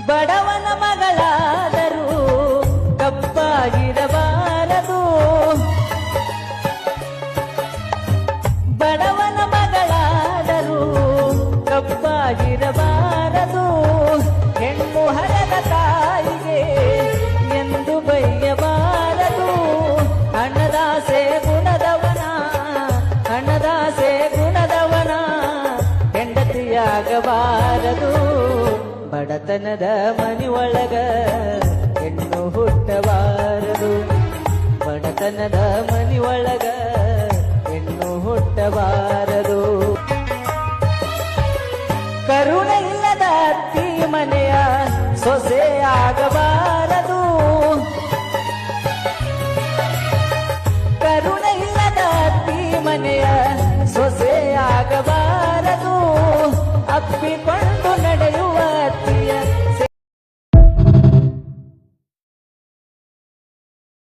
ಬಡವನ ಮಗಳಾದರೂ ಕಪ್ಪಾಗಿರಬಾರದು. ಬಡವನ ಮಗಳಾದರೂ ಕಪ್ಪಾಗಿರಬಾರದು. ಹೆಣ್ಣು ಹರದ ತಾಯಿಗೆ ಎಂದು ಬೈಯಬಾರದು. ಹಣದಾಸೆ ಗುಣದವನ, ಹಣದಾಸೆ ಗುಣದವನ ಹೆಂಡತಿಯಾಗಬಾರದು. ಬಡತನದ ಮನಿಯೊಳಗ ಹೆಣ್ಣು ಹುಟ್ಟಬಾರದು. ಬಡತನದ ಮನಿಯೊಳಗ ಹೆಣ್ಣು ಹುಟ್ಟಬಾರದು. ಕರುಣೆ ಇಲ್ಲದ ಅತ್ತಿ ಮನೆಯ ಸೊಸೆ ಆಗಬಾರದು. ಕರುಣೆ ಇಲ್ಲದ ಅತ್ತಿ ಮನೆಯ ಸೊಸೆ ಆಗಬಾರದು. ಅಪ್ಪಿಕೊಂಡು ನಡೆಯುವ